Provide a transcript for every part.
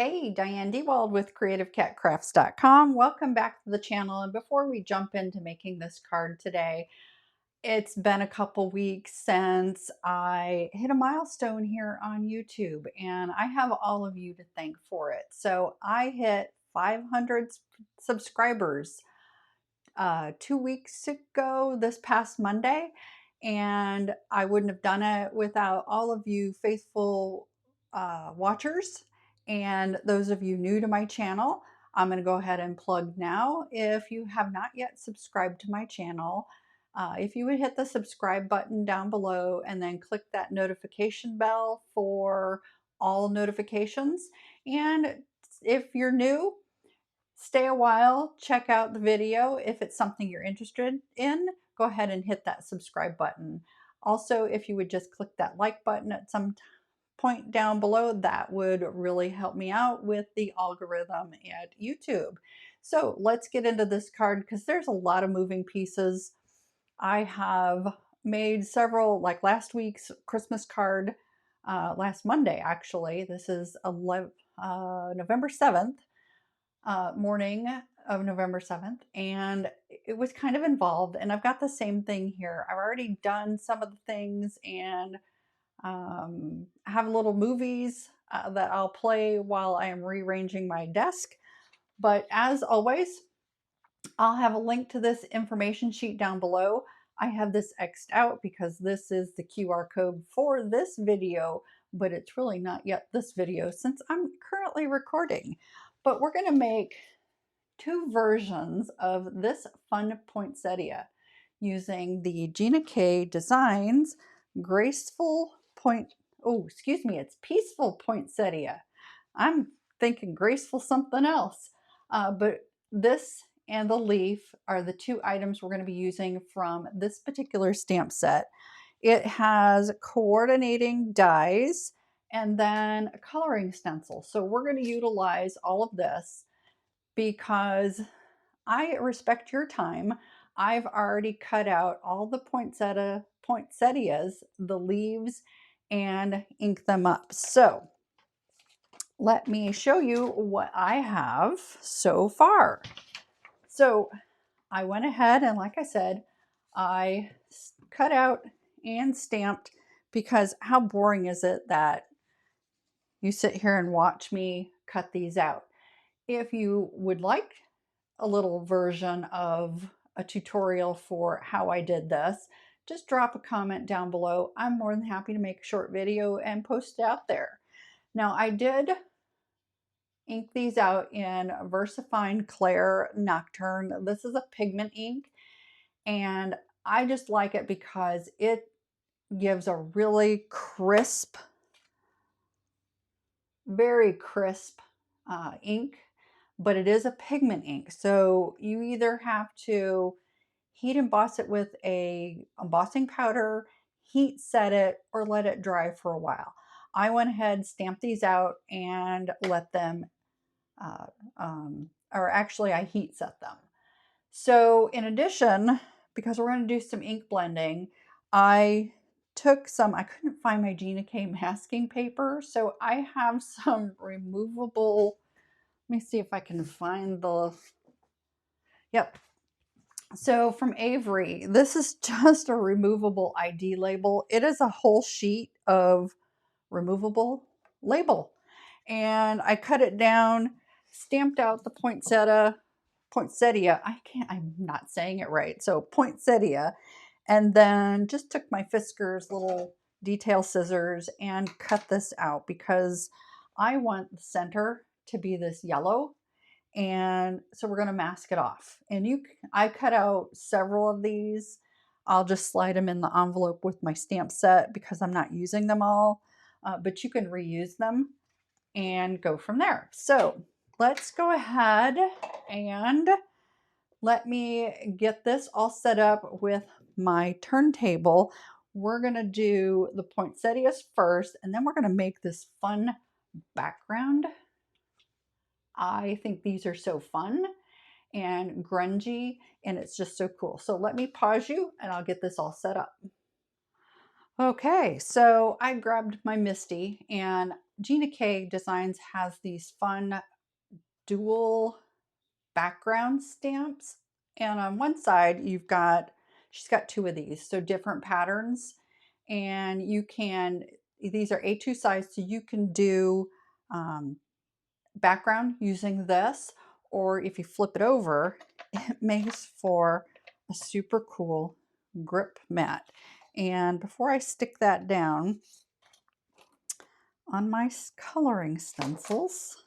Hey, Diane DeWald with CreativeCatCrafts.com. Welcome back to the channel. And before we jump into making this card today, it's been a couple weeks since I hit a milestone here on YouTube, and I have all of you to thank for it. So I hit 500 subscribers 2 weeks ago, this past Monday, and I wouldn't have done it without all of you faithful watchers and those of you new to my channel. I'm going to go ahead and plug now. If you have not yet subscribed to my channel, if you would hit the subscribe button down below and then click that notification bell for all notifications. And if you're new, stay a while, check out the video. If it's something you're interested in, go ahead and hit that subscribe button. Also, if you would just click that like button at some point down below, that would really help me out with the algorithm at YouTube. So let's get into this card because there's a lot of moving pieces. I have made several, like last week's Christmas card, last Monday actually. This is November 7th. Morning of November 7th, and it was kind of involved, and I've got the same thing here. I've already done some of the things, and I have little movies that I'll play while I am rearranging my desk. But as always, I'll have a link to this information sheet down below. I have this X'd out because this is the QR code for this video, but it's really not yet this video since I'm currently recording. But we're going to make two versions of this fun poinsettia using the Gina K Designs Graceful it's Peaceful Poinsettia. I'm thinking graceful something else. But this and the leaf are the two items we're going to be using from this particular stamp set. It has coordinating dies and then a coloring stencil. So we're going to utilize all of this because I respect your time. I've already cut out all the poinsettias, the leaves, and ink them up. So let me show you what I have so far. So I went ahead and, like I said, I cut out and stamped because how boring is it that you sit here and watch me cut these out? If you would like a little version of a tutorial for how I did this, just drop a comment down below. I'm more than happy to make a short video and post it out there. Now I did ink these out in VersaFine Clair Nocturne. This is a pigment ink, and I just like it because it gives a really crisp, very crisp ink, but it is a pigment ink. So you either have to heat emboss it with a embossing powder, heat set it, or let it dry for a while. I went ahead, stamped these out, and let them, or actually I heat set them. So in addition, because we're going to do some ink blending, I took some, I couldn't find my Gina K masking paper, so I have some removable, let me see if I can find the, yep. So from Avery, this is just a removable ID label. It is a whole sheet of removable label. And I cut it down, stamped out the poinsettia, I'm not saying it right, so poinsettia, and then just took my Fisker's little detail scissors and cut this out because I want the center to be this yellow, and so we're going to mask it off. And I cut out several of these. I'll just slide them in the envelope with my stamp set because I'm not using them all, but you can reuse them and go from there. So let's go ahead and let me get this all set up with my turntable. We're going to do the poinsettias first, and then we're going to make this fun background. I think these are so fun and grungy, and it's just so cool. So let me pause you and I'll get this all set up. Okay, so I grabbed my Misti, and Gina K Designs has these fun dual background stamps. And on one side, she's got two of these, so different patterns. And these are A2 size, so you can do background using this, or if you flip it over, it makes for a super cool grip mat. And before I stick that down on my coloring stencils,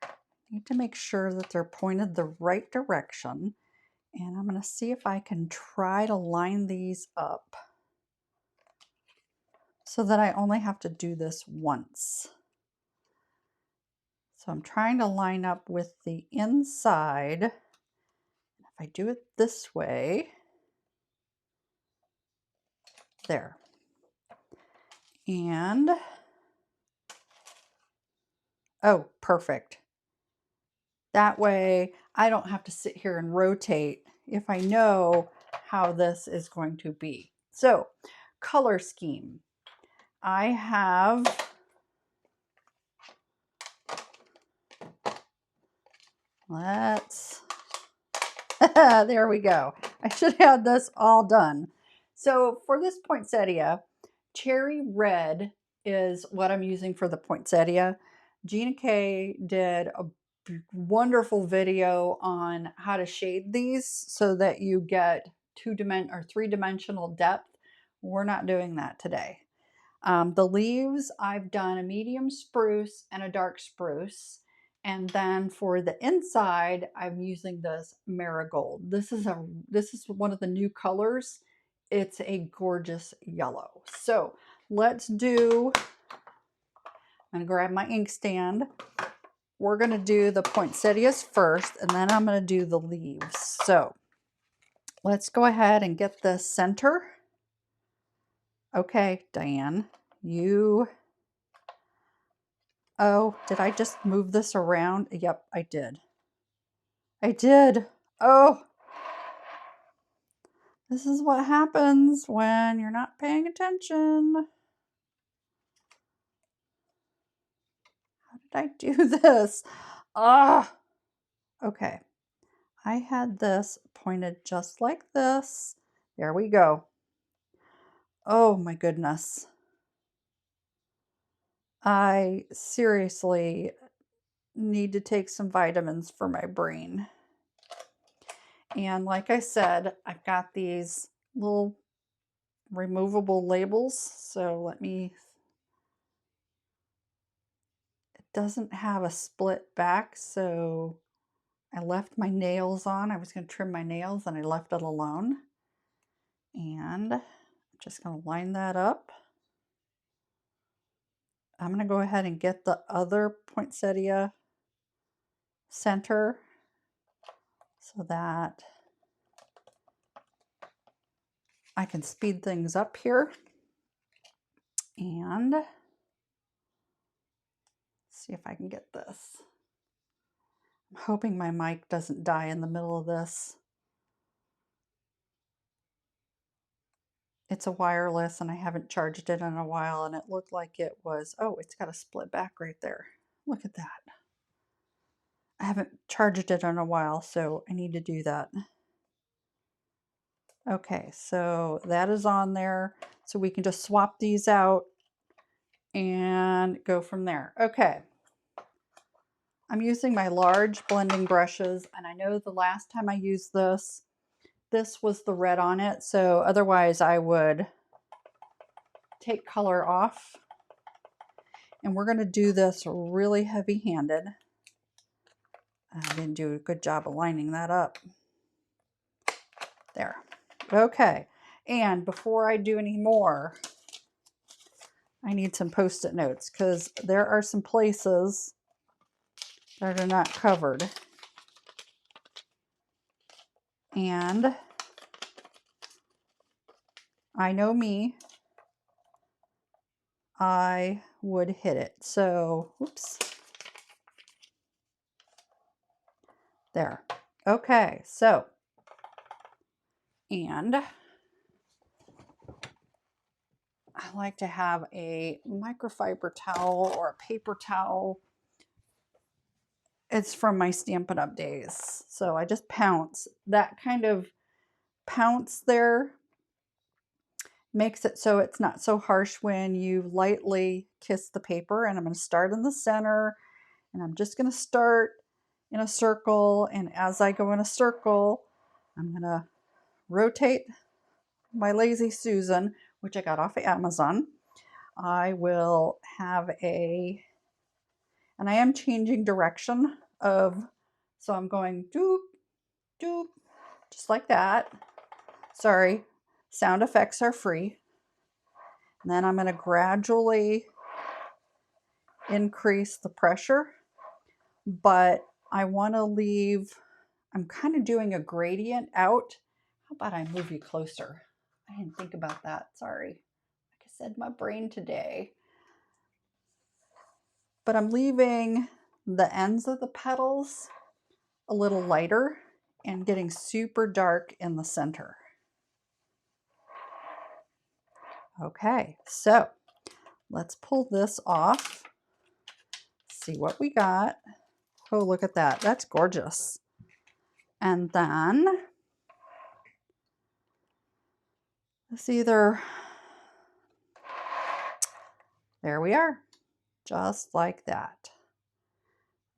I need to make sure that they're pointed the right direction. And I'm going to see if I can try to line these up so that I only have to do this once. So I'm trying to line up with the inside. If I do it this way, there. And, oh, perfect. That way I don't have to sit here and rotate if I know how this is going to be. So, color scheme. I have there we go. I should have this all done. So for this poinsettia, cherry red is what I'm using for the poinsettia. Gina K did a wonderful video on how to shade these so that you get 3-dimensional depth. We're not doing that today. The leaves, I've done a medium spruce and a dark spruce. And then for the inside, I'm using this marigold. This is one of the new colors. It's a gorgeous yellow. So I'm gonna grab my ink stand. We're gonna do the poinsettias first, and then I'm gonna do the leaves. So let's go ahead and get the center. Okay, Diane, oh, did I just move this around? Yep, I did. I did. Oh, this is what happens when you're not paying attention. How did I do this? Ah, okay. I had this pointed just like this. There we go. Oh my goodness. I seriously need to take some vitamins for my brain. And like I said, I've got these little removable labels. So it doesn't have a split back. So I left my nails on. I was going to trim my nails and I left it alone. And I'm just going to line that up. I'm going to go ahead and get the other poinsettia center so that I can speed things up here. And see if I can get this. I'm hoping my mic doesn't die in the middle of this. It's a wireless and I haven't charged it in a while, and it looked like it was, oh, it's got a split back right there. Look at that. I haven't charged it in a while, so I need to do that. Okay, so that is on there. So we can just swap these out and go from there. Okay. I'm using my large blending brushes, and I know the last time I used this was the red on it, so otherwise I would take color off. And we're going to do this really heavy-handed. I didn't do a good job of lining that up. There. Okay. And before I do any more, I need some Post-it notes because there are some places that are not covered. And I know me, I would hit it. So, oops. There. Okay, so, and I like to have a microfiber towel or a paper towel. It's from my Stampin' Up! Days. So I just pounce. That kind of pounce there makes it so it's not so harsh when you lightly kiss the paper. And I'm going to start in the center, and I'm just going to start in a circle. And as I go in a circle, I'm going to rotate my Lazy Susan, which I got off of Amazon. I will have and I am changing direction so I'm going doop, doop, just like that. Sorry, sound effects are free. And then I'm going to gradually increase the pressure, but I want to I'm kind of doing a gradient out. How about I move you closer? I didn't think about that, sorry. Like I said, my brain today. But I'm leaving the ends of the petals a little lighter and getting super dark in the center. Okay, so let's pull this off. See what we got. Oh, look at that. That's gorgeous. And then let's there we are, just like that.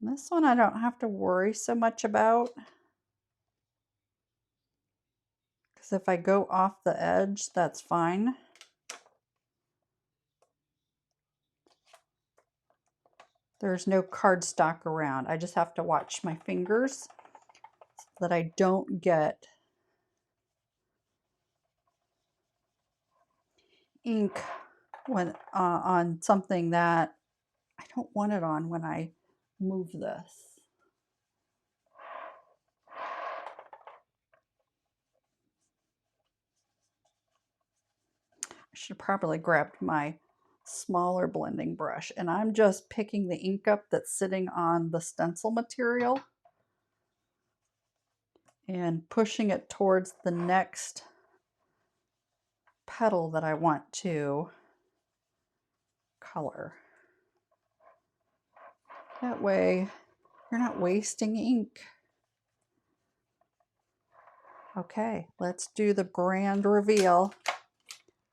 And this one I don't have to worry so much about, because if I go off the edge, that's fine. There's no cardstock around. I just have to watch my fingers so that I don't get ink on something that I don't want it on when I move this. I should probably grab my smaller blending brush, and I'm just picking the ink up that's sitting on the stencil material and pushing it towards the next petal that I want to color. That way you're not wasting ink. Okay, let's do the grand reveal.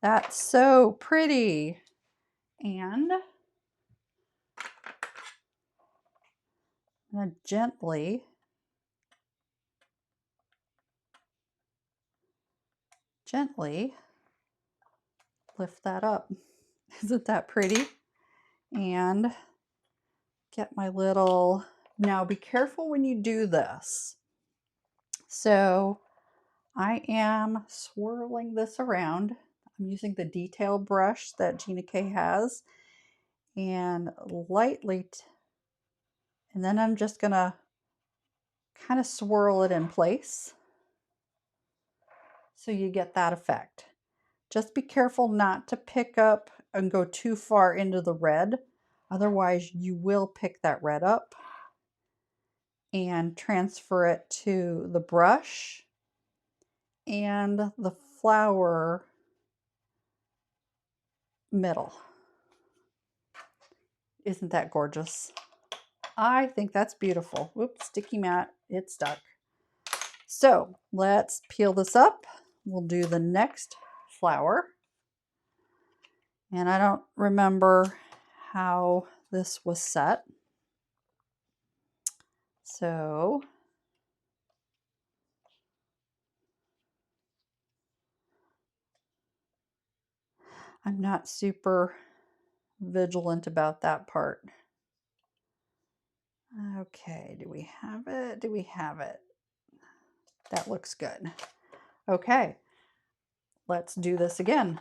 That's so pretty. And I'm going to gently lift that up. Isn't that pretty? And get my little, now be careful when you do this. So I am swirling this around. I'm using the detail brush that Gina K has, and lightly, and then I'm just gonna kind of swirl it in place so you get that effect. Just be careful not to pick up and go too far into the red. Otherwise, you will pick that red up and transfer it to the brush and the flower middle. Isn't that gorgeous? I think that's beautiful. Whoops, sticky mat, it's stuck. So let's peel this up. We'll do the next flower. And I don't remember how this was set. So I'm not super vigilant about that part. Okay, do we have it? Do we have it? That looks good. Okay, let's do this again.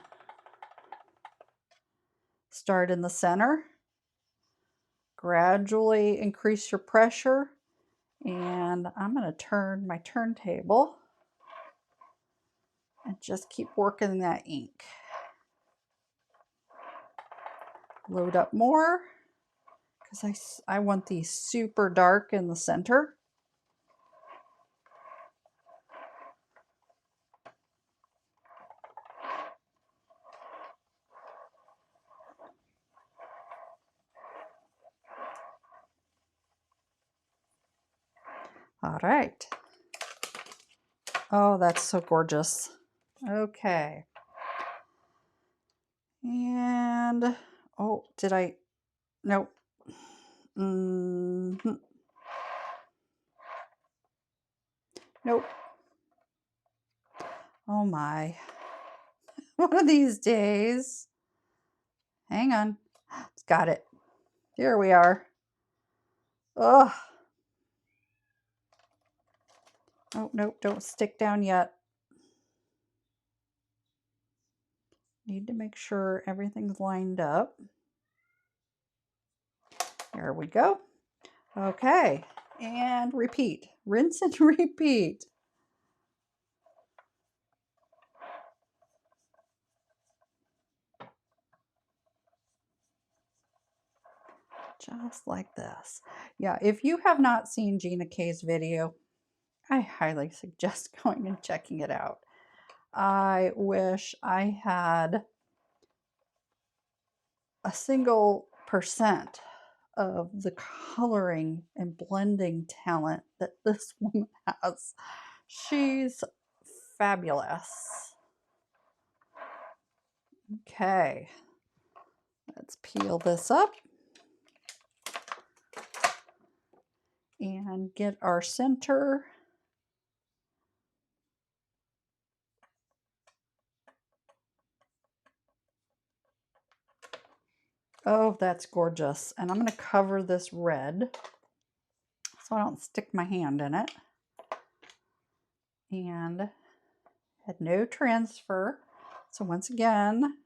Start in the center. Gradually increase your pressure. And I'm going to turn my turntable and just keep working that ink. Load up more because I want these super dark in the center. All right. Oh, that's so gorgeous. Okay. And, oh, did I? Nope. Mm-hmm. Nope. Oh my. One of these days. Hang on. Got it. Here we are. Oh. Oh, nope, don't stick down yet. Need to make sure everything's lined up. There we go. Okay, and repeat. Rinse and repeat. Just like this. Yeah, if you have not seen Gina K's video, I highly suggest going and checking it out. I wish I had a single percent of the coloring and blending talent that this woman has. She's fabulous. Okay, let's peel this up and get our center. Oh, that's gorgeous. And I'm going to cover this red so I don't stick my hand in it. And had no transfer. So once again,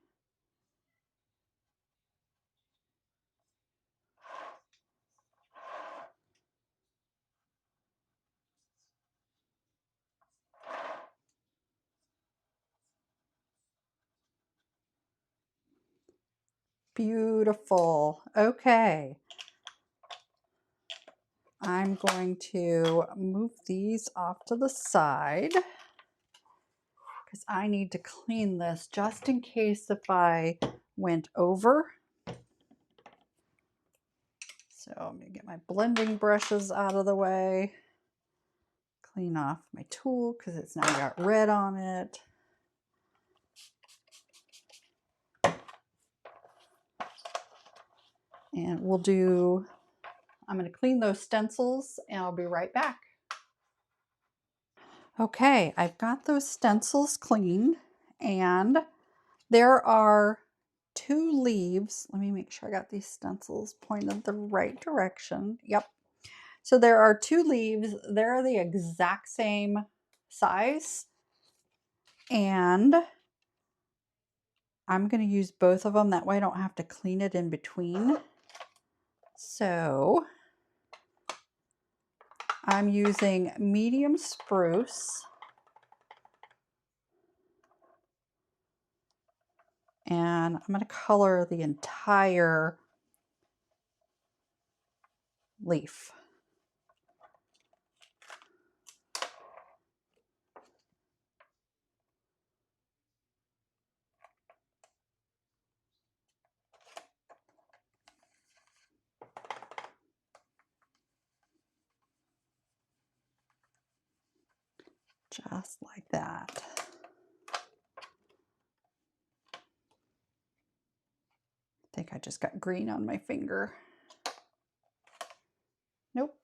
beautiful. Okay. I'm going to move these off to the side because I need to clean this just in case if I went over. So I'm going to get my blending brushes out of the way. Clean off my tool because it's now got red on it. And we'll do, I'm going to clean those stencils and I'll be right back. Okay, I've got those stencils clean and there are 2 leaves. Let me make sure I got these stencils pointed the right direction. Yep. So there are 2 leaves. They're the exact same size. And I'm going to use both of them. That way I don't have to clean it in between. So I'm using medium spruce. And I'm going to color the entire leaf. Just like that. I think I just got green on my finger. Nope.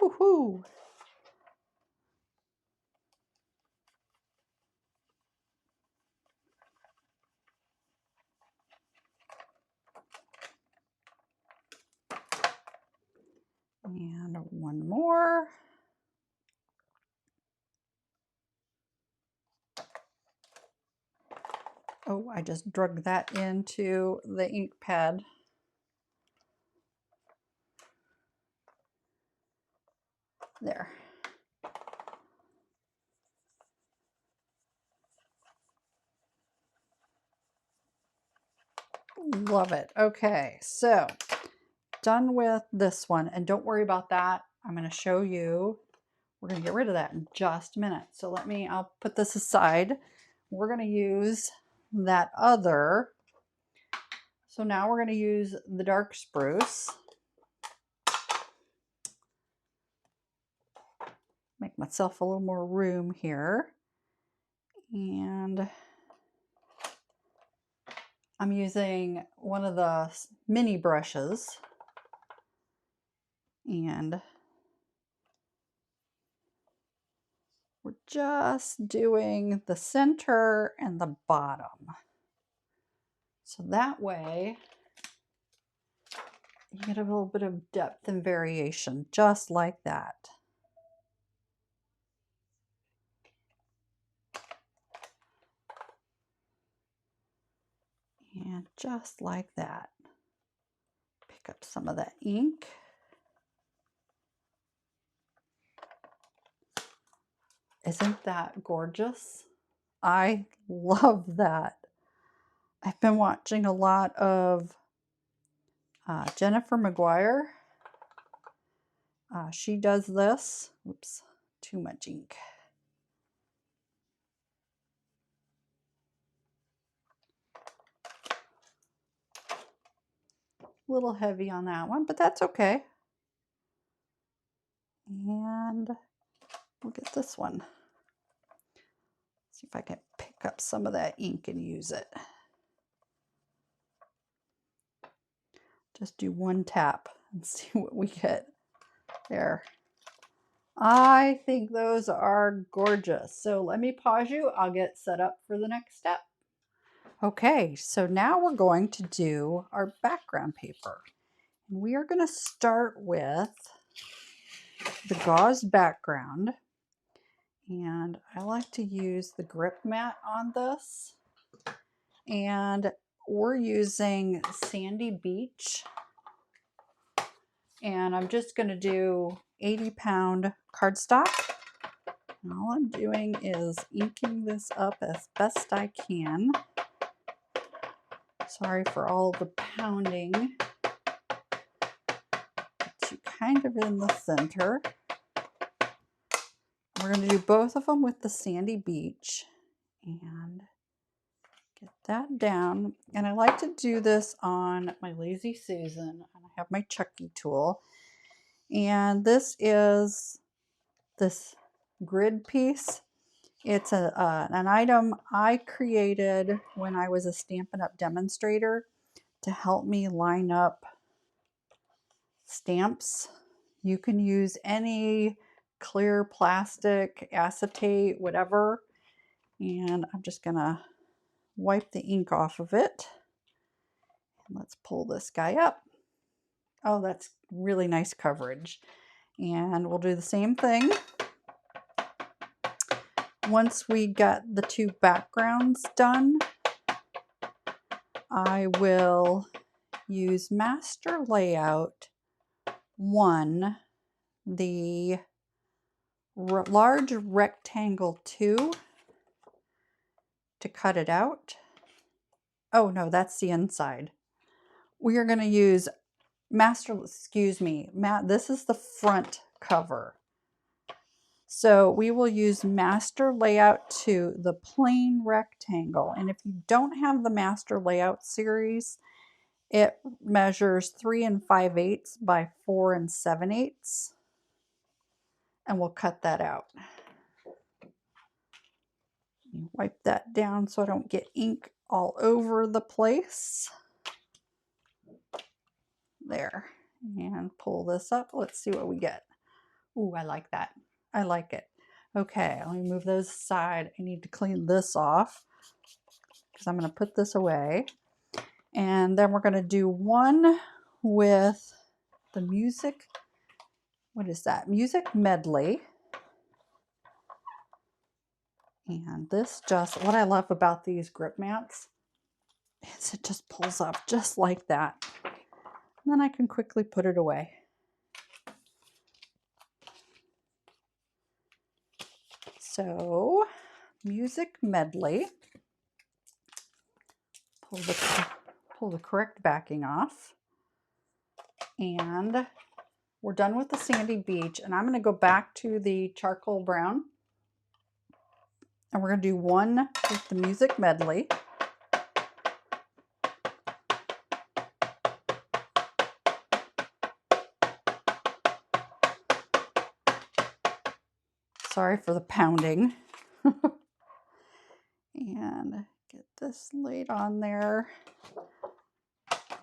Woohoo! And one more. Oh, I just drug that into the ink pad. There. Love it. Okay, so done with this one. And don't worry about that. I'm going to show you. We're going to get rid of that in just a minute. So I'll put this aside. We're going to use that other. So now we're going to use the dark spruce. make myself a little more room here. And I'm using one of the mini brushes, and we're just doing the center and the bottom. So that way you get a little bit of depth and variation, just like that. And just like that. Pick up some of that ink. Isn't that gorgeous? I love that. I've been watching a lot of Jennifer McGuire. She does this. Oops, too much ink. A little heavy on that one, but that's okay. And we'll get this one. See if I can pick up some of that ink and use it. Just do one tap and see what we get. There. I think those are gorgeous. So let me pause you. I'll get set up for the next step. Okay, so now we're going to do our background paper. And we are going to start with the gauze background. And I like to use the grip mat on this. And we're using Sandy Beach. And I'm just going to do 80-pound cardstock. And all I'm doing is inking this up as best I can. Sorry for all the pounding. Get you kind of in the center. We're going to do both of them with the Sandy Beach and get that down. And I like to do this on my Lazy Susan. And I have my Chucky tool. And this is this grid piece. It's an item I created when I was a Stampin' Up! Demonstrator to help me line up stamps. You can use any clear plastic, acetate, whatever. And I'm just gonna wipe the ink off of it. And let's pull this guy up. Oh, that's really nice coverage. And we'll do the same thing. Once we got the two backgrounds done, I will use Master Layout 1, the large rectangle 2 to cut it out. Oh no, that's the inside. We are going to use this is the front cover. So we will use Master Layout 2, the plain rectangle. And if you don't have the Master Layout series, it measures 3 5/8 by 4 7/8. And we'll cut that out. Wipe that down so I don't get ink all over the place. There. And pull this up. Let's see what we get. Ooh, I like that. I like it. Okay, let me move those aside. I need to clean this off because I'm going to put this away. And then we're going to do one with the music. What is that? Music Medley. And this just, what I love about these grip mats is it just pulls up just like that. And then I can quickly put it away. So, Music Medley. Pull the correct backing off. And we're done with the Sandy Beach. And I'm going to go back to the charcoal brown. And we're going to do one with the Music Medley. Sorry for the pounding. And get this laid on there.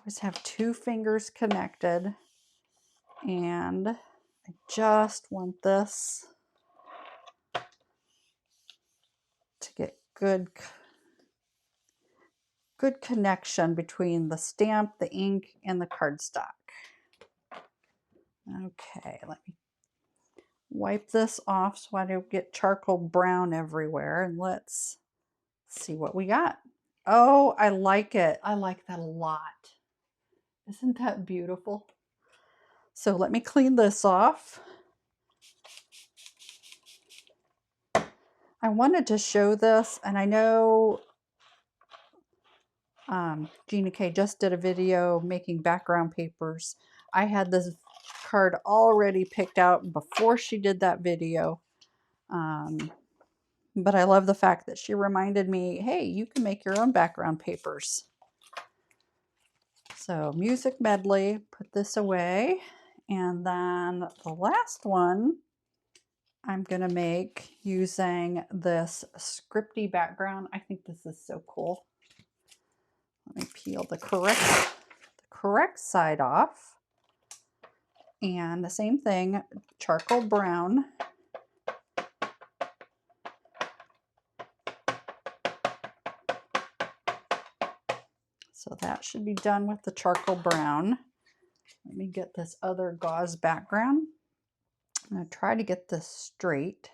Just have 2 fingers connected, and I just want this to get good connection between the stamp, the ink, and the cardstock. Okay, let me wipe this off so I don't get charcoal brown everywhere, and let's see what we got. Oh, I like it. I like that a lot. Isn't that beautiful? So let me clean this off. I wanted to show this, and I know Gina K just did a video making background papers. I had this card already picked out before she did that video. But I love the fact that she reminded me, hey, you can make your own background papers. So Music Medley, put this away. And then the last one I'm going to make using this Scrikpt background. I think this is so cool. Let me peel the correct side off. And the same thing, charcoal brown. So that should be done with the charcoal brown. Let me get this other gauze background. I'm going to try to get this straight.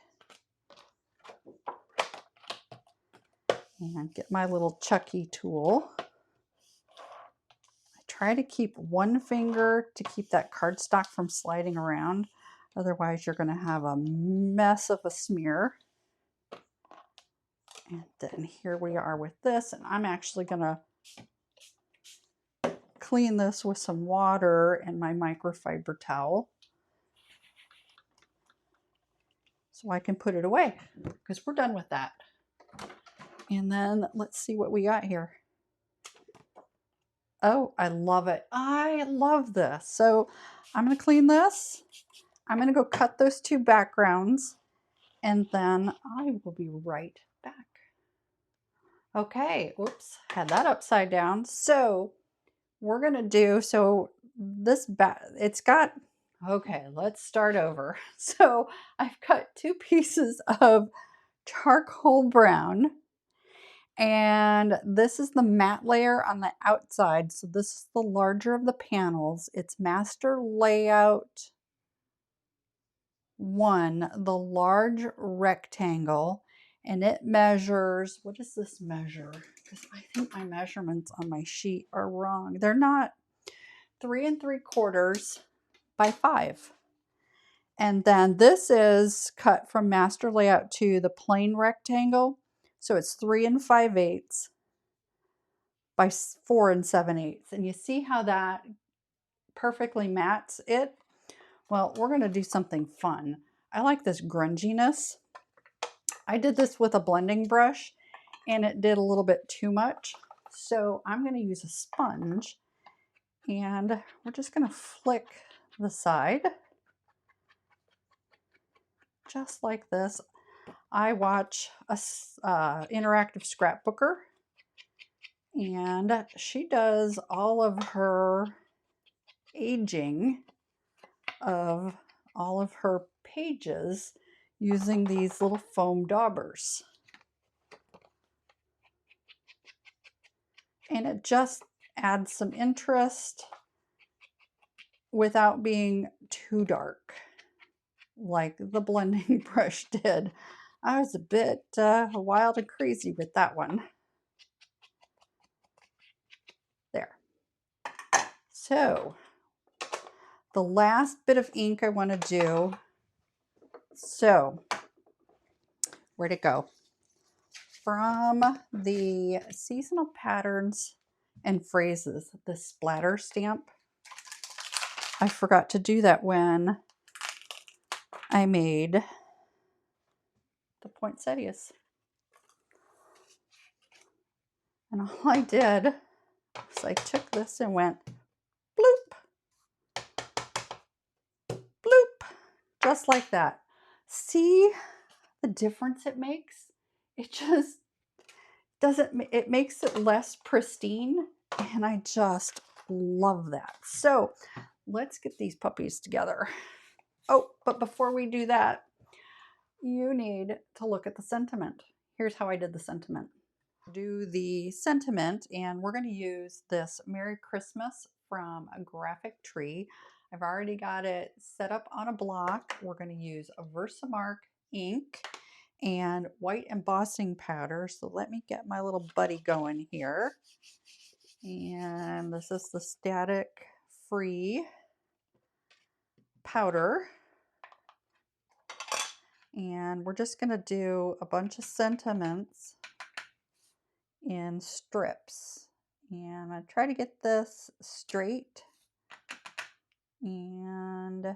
And get my little Chucky tool. I try to keep one finger to keep that cardstock from sliding around. Otherwise, you're going to have a mess of a smear. And then here we are with this. And I'm actually going to clean this with some water and my microfiber towel, so I can put it away because we're done with that. And then let's see what we got here. Oh, I love it. I love this. So I'm going to clean this. I'm going to go cut those 2 backgrounds, and then I will be right back. Okay, oops, had that upside down. So we're going to do, so this it's got, okay, let's start over. So I've cut 2 pieces of charcoal brown, and this is the matte layer on the outside. So this is the larger of the panels. It's Master Layout 1, the large rectangle, and it measures, what does this measure? Because I think my measurements on my sheet are wrong. They're not. 3 3/4 by 5. And then this is cut from Master Layout 2, the plain rectangle. So it's 3 5/8 by 4 7/8. And you see how that perfectly mats it? Well, we're going to do something fun. I like this grunginess. I did this with a blending brush, and it did a little bit too much. So I'm going to use a sponge, and we're just going to flick the side. Just like this. I watch a interactive scrapbooker, and she does all of her aging of all of her pages using these little foam daubers. And it just adds some interest without being too dark, like the blending brush did. I was a bit wild and crazy with that one. There. So the last bit of ink I want to do. So where'd it go? From the Seasonal Patterns and Phrases, the splatter stamp. I forgot to do that when I made the poinsettias. And all I did was I took this and went bloop, bloop, just like that. See the difference it makes. It just doesn't, it makes it less pristine, and I just love that. So let's get these puppies together. Oh, but before we do that, you need to look at the sentiment. Here's how I did the sentiment. Do the sentiment, and we're going to use this Merry Christmas from a graphic tree. I've already got it set up on a block. We're going to use a VersaMark ink and white embossing powder. So let me get my little buddy going here. And this is the static free powder. And we're just going to do a bunch of sentiments in strips. And I'm going to try to get this straight. And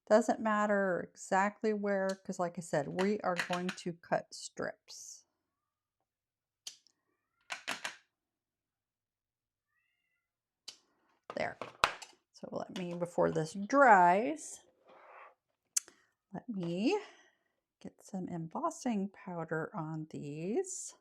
doesn't matter exactly where, because like I said, we are going to cut strips. There. So let me, before this dries, let me get some embossing powder on these.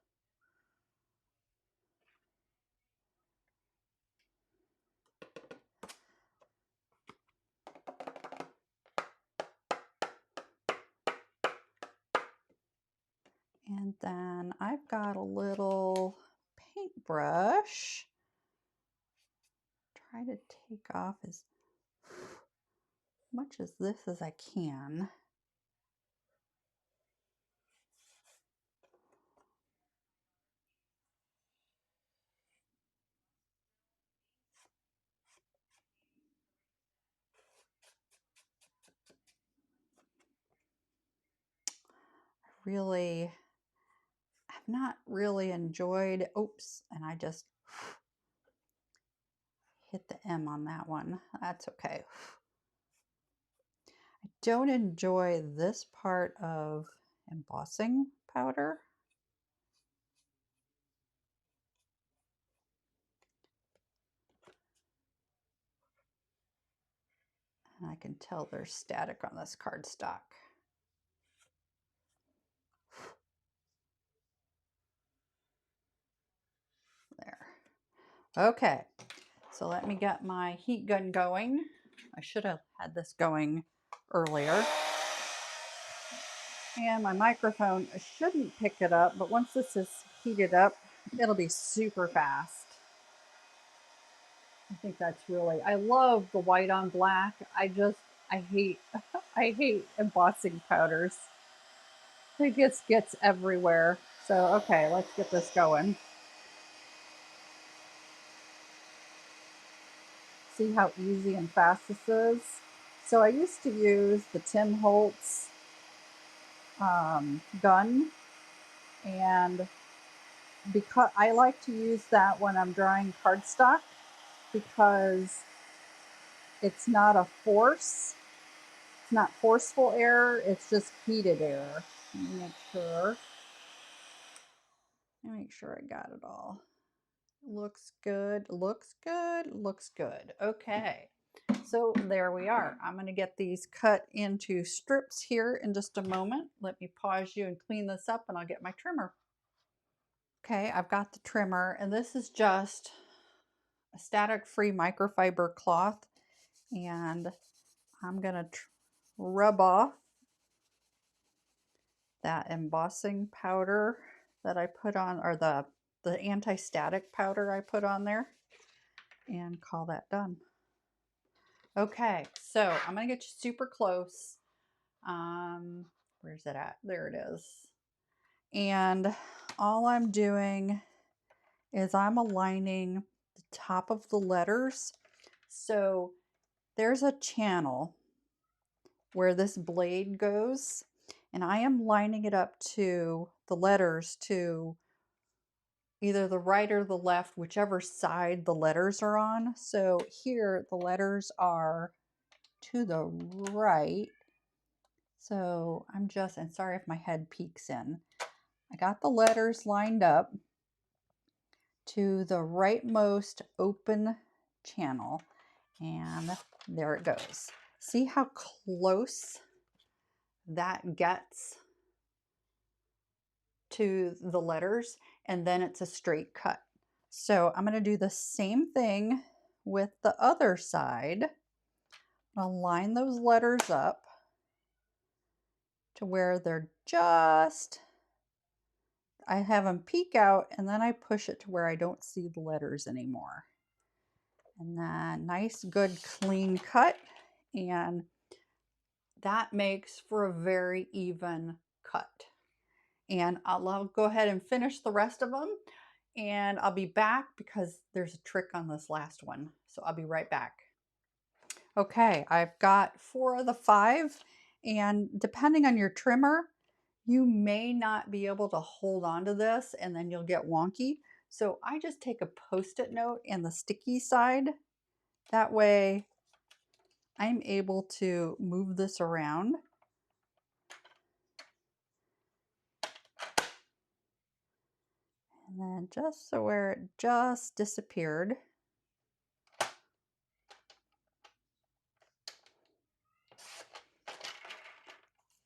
And then I've got a little paintbrush. Try to take off as much of this as I can. I've not really enjoyed, oops, and I just hit the M on that one. That's okay. I don't enjoy this part of embossing powder. And I can tell there's static on this cardstock. There. Okay, so let me get my heat gun going. I should have had this going earlier. And my microphone shouldn't pick it up, but once this is heated up, it'll be super fast. I think that's really, I love the white on black. I hate, I hate embossing powders. It just gets everywhere. So, okay, let's get this going. See how easy and fast this is? So I used to use the Tim Holtz gun, and because I like to use that when I'm drawing cardstock, because it's not a force, it's not forceful air, it's just heated air. Let me make sure I got it all. Looks good, looks good, looks good. Okay, so there we are. I'm going to get these cut into strips here in just a moment. Let me pause you and clean this up, and I'll get my trimmer. Okay, I've got the trimmer, and this is just a static-free microfiber cloth, and I'm going to rub off that embossing powder that I put on, or the anti-static powder I put on there, and call that done. Okay, so I'm going to get you super close. Where's it at? There it is. And all I'm doing is I'm aligning the top of the letters. So there's a channel where this blade goes, and I am lining it up to the letters to either the right or the left, whichever side the letters are on. So here the letters are to the right. So I'm just, and sorry if my head peeks in. I got the letters lined up to the rightmost open channel, and there it goes. See how close that gets to the letters, and then it's a straight cut. So I'm going to do the same thing with the other side. I'll line those letters up to where they're just, I have them peek out, and then I push it to where I don't see the letters anymore. And then nice, good, clean cut. And that makes for a very even cut. And I'll go ahead and finish the rest of them, and I'll be back because there's a trick on this last one. So I'll be right back. Okay, I've got 4 of the 5, and depending on your trimmer, you may not be able to hold on to this and then you'll get wonky. So I just take a Post-it note and the sticky side. That way I'm able to move this around. And then just so where it just disappeared.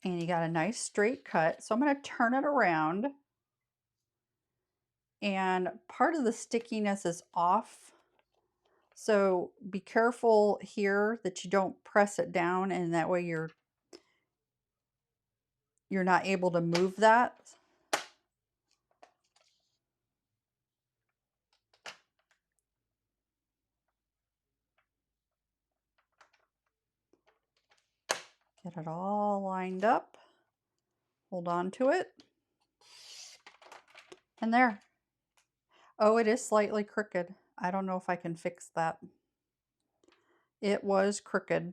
And you got a nice straight cut. So I'm going to turn it around. And part of the stickiness is off. So be careful here that you don't press it down, and that way you're not able to move that. Get it all lined up. Hold on to it. And there. Oh, it is slightly crooked. I don't know if I can fix that. It was crooked.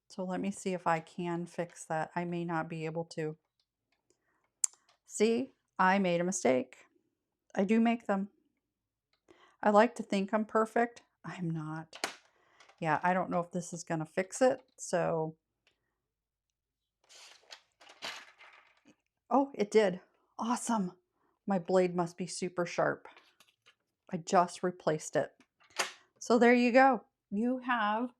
So let me see if I can fix that. I may not be able to. See, I made a mistake. I do make them. I like to think I'm perfect. I'm not. Yeah, I don't know if this is going to fix it. So, oh, it did. Awesome. My blade must be super sharp. I just replaced it. So there you go. You have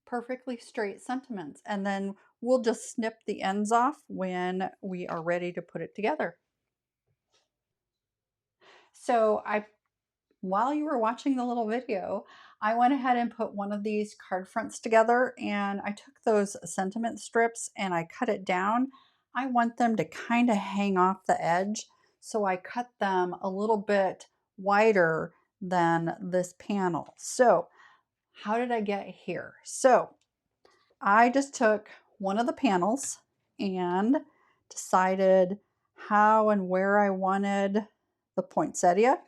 perfectly straight sentiments, and then we'll just snip the ends off when we are ready to put it together. So while you were watching the little video, I went ahead and put one of these card fronts together, and I took those sentiment strips and I cut it down. I want them to kind of hang off the edge, so I cut them a little bit wider than this panel. So how did I get here? So I just took one of the panels and decided how and where I wanted the poinsettia.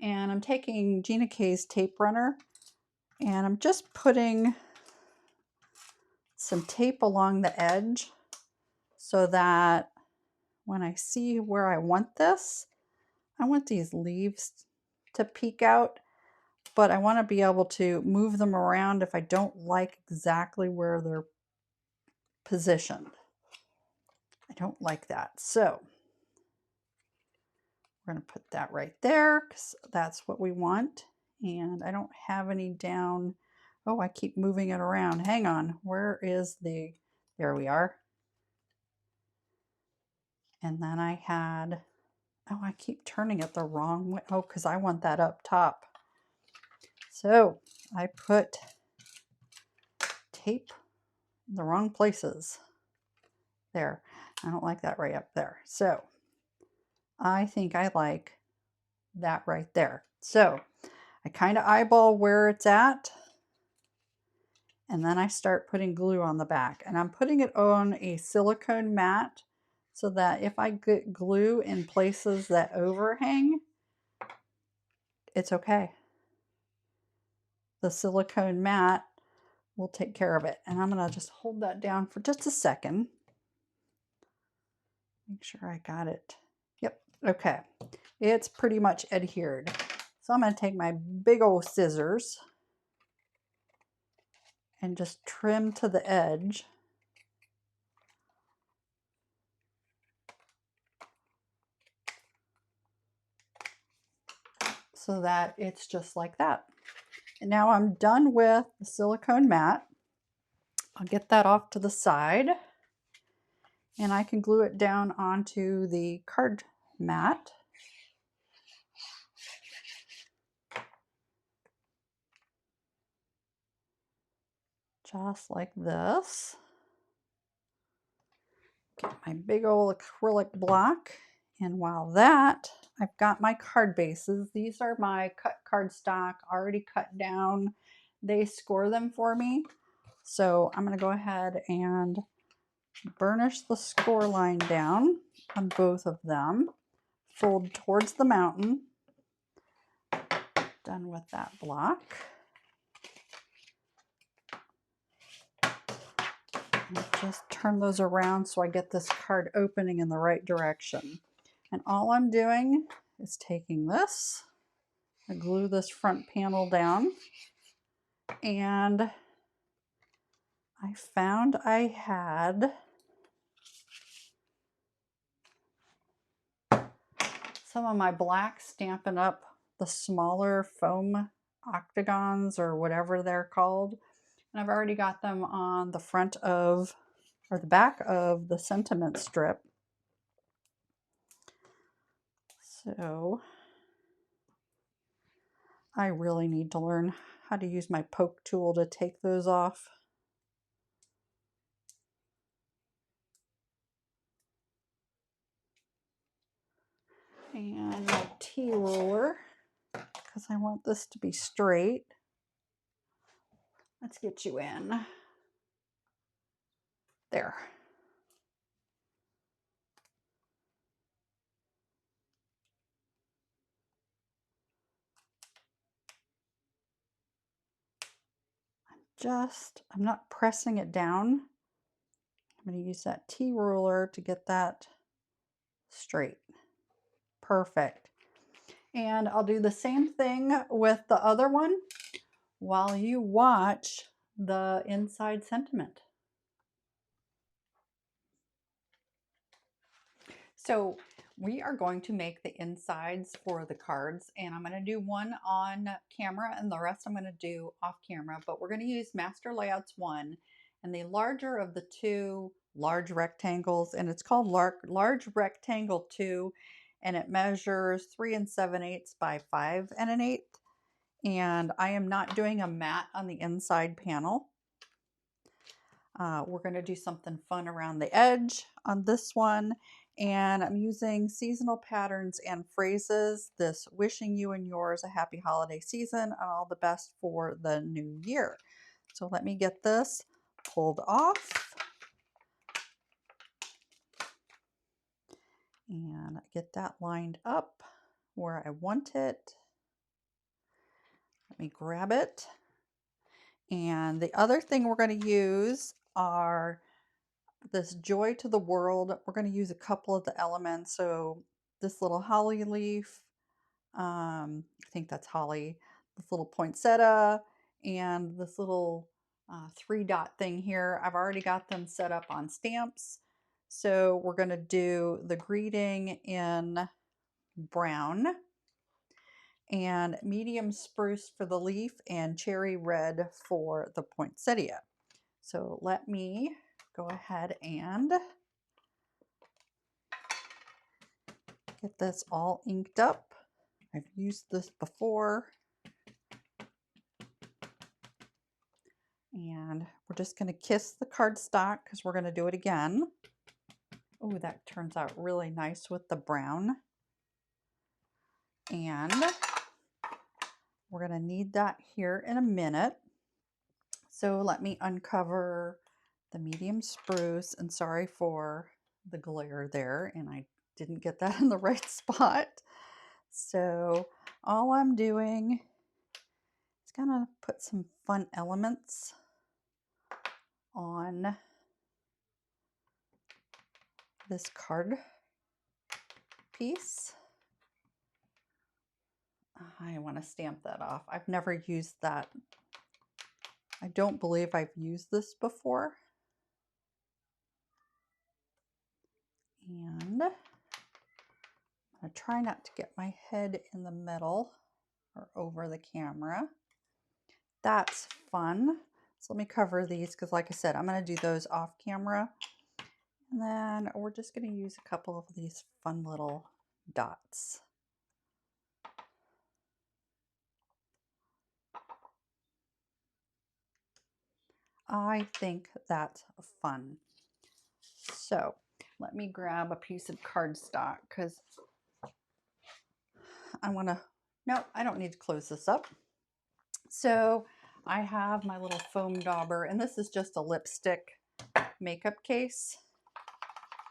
And I'm taking Gina K's tape runner, and I'm just putting some tape along the edge so that when I see where I want this, I want these leaves to peek out, but I want to be able to move them around if I don't like exactly where they're positioned. I don't like that. So we're going to put that right there because that's what we want. And I don't have any down. Oh, I keep moving it around. Hang on. Where is the, there we are. And then I had, oh, I keep turning it the wrong way. Oh, because I want that up top. So I put tape in the wrong places. There. I don't like that right up there. So I think I like that right there. So I kind of eyeball where it's at, and then I start putting glue on the back, and I'm putting it on a silicone mat so that if I get glue in places that overhang, it's okay. The silicone mat will take care of it. And I'm going to just hold that down for just a second. Make sure I got it. Yep. Okay. It's pretty much adhered. So I'm going to take my big old scissors and just trim to the edge. So that it's just like that. And now I'm done with the silicone mat. I'll get that off to the side, and I can glue it down onto the card mat. Just like this. Get my big old acrylic block, and while that, I've got my card bases. These are my cut cardstock, already cut down. They score them for me. So I'm going to go ahead and burnish the score line down on both of them. Fold towards the mountain. Done with that block. And just turn those around so I get this card opening in the right direction. And all I'm doing is taking this, I glue this front panel down, and I found I had some of my black Stampin' Up! The smaller foam octagons or whatever they're called. And I've already got them on the front of, or the back of the sentiment strip. So I really need to learn how to use my poke tool to take those off. And my T-roller, because I want this to be straight. Let's get you in. There. I'm not pressing it down. I'm going to use that T-ruler to get that straight. Perfect. And I'll do the same thing with the other one while you watch the inside sentiment. So we are going to make the insides for the cards, and I'm going to do one on camera and the rest I'm going to do off camera, but we're going to use Master Layouts 1 and the larger of the two large rectangles, and it's called Large Rectangle 2, and it measures 3 7/8 by 5 1/8. And I am not doing a mat on the inside panel. We're going to do something fun around the edge on this one. And I'm using seasonal patterns and phrases. This wishing you and yours a happy holiday season and all the best for the new year. So let me get this pulled off. And get that lined up where I want it. Let me grab it. And the other thing we're going to use are this Joy to the World. We're going to use a couple of the elements. So this little holly leaf, I think that's holly, this little poinsettia, and this little 3-dot thing here. I've already got them set up on stamps. So we're going to do the greeting in brown, and medium spruce for the leaf, and cherry red for the poinsettia. So let me go ahead and get this all inked up. I've used this before. And we're just going to kiss the cardstock because we're going to do it again. Oh, that turns out really nice with the brown. And we're going to need that here in a minute. So let me uncover the medium spruce, and sorry for the glare there, and I didn't get that in the right spot. So all I'm doing is gonna put some fun elements on this card piece. I want to stamp that off. I've never used that. I don't believe I've used this before. And I'm going to try not to get my head in the middle or over the camera. That's fun. So let me cover these because like I said, I'm going to do those off camera. And then we're just going to use a couple of these fun little dots. I think that's fun. So let me grab a piece of cardstock because I want to, no, I don't need to close this up. So I have my little foam dauber, and this is just a lipstick makeup case.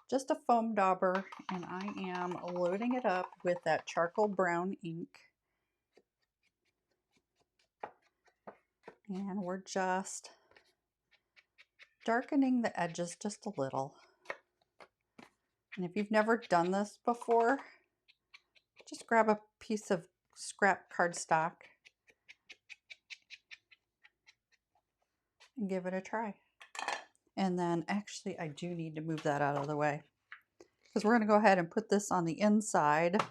Just a foam dauber, and I am loading it up with that charcoal brown ink. And we're just darkening the edges just a little. And if you've never done this before, just grab a piece of scrap cardstock and give it a try. And then actually I do need to move that out of the way because we're going to go ahead and put this on the inside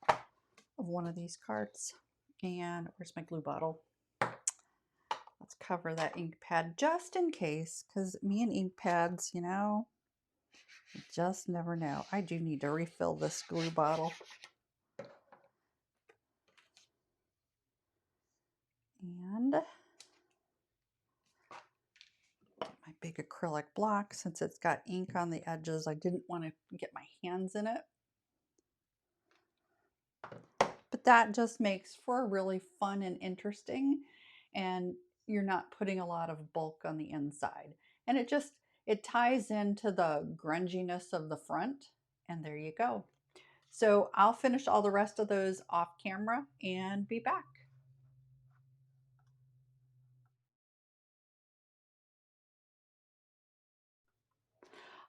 of one of these cards. And where's my glue bottle? Let's cover that ink pad just in case, because me and ink pads, you know, you just never know. I do need to refill this glue bottle. And my big acrylic block, since it's got ink on the edges, I didn't want to get my hands in it. But that just makes for a really fun and interesting, and you're not putting a lot of bulk on the inside. And it ties into the grunginess of the front, and there you go. So I'll finish all the rest of those off camera and be back.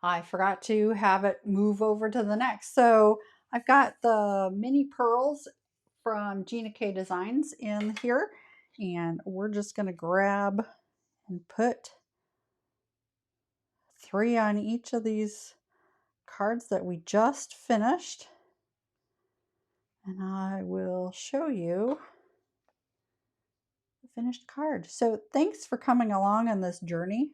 I forgot to have it move over to the next. So I've got the mini pearls from Gina K Designs in here, and we're just going to grab and put 3 on each of these cards that we just finished. And I will show you the finished card. So thanks for coming along on this journey.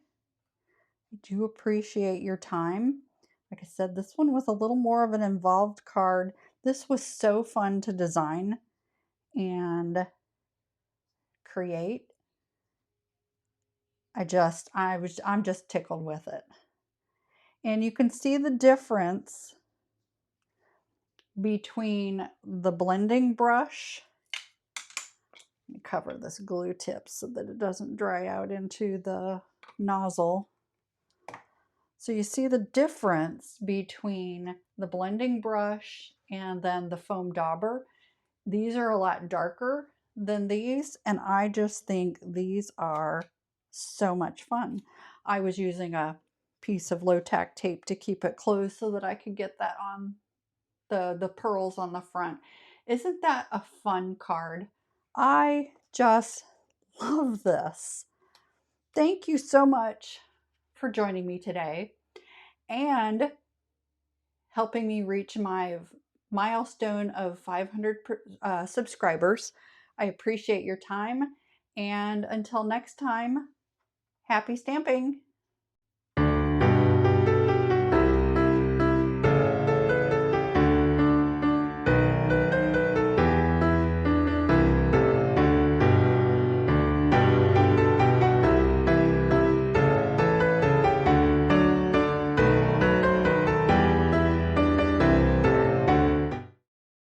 I do appreciate your time. Like I said, this one was a little more of an involved card. This was so fun to design and create. I'm just tickled with it. And you can see the difference between the blending brush. Let me cover this glue tip so that it doesn't dry out into the nozzle. So you see the difference between the blending brush and then the foam dauber. These are a lot darker than these, and I just think these are so much fun. I was using a piece of low-tack tape to keep it closed so that I could get that on the pearls on the front. Isn't that a fun card? I just love this. Thank you so much for joining me today and helping me reach my milestone of 500 subscribers. I appreciate your time, and until next time, happy stamping!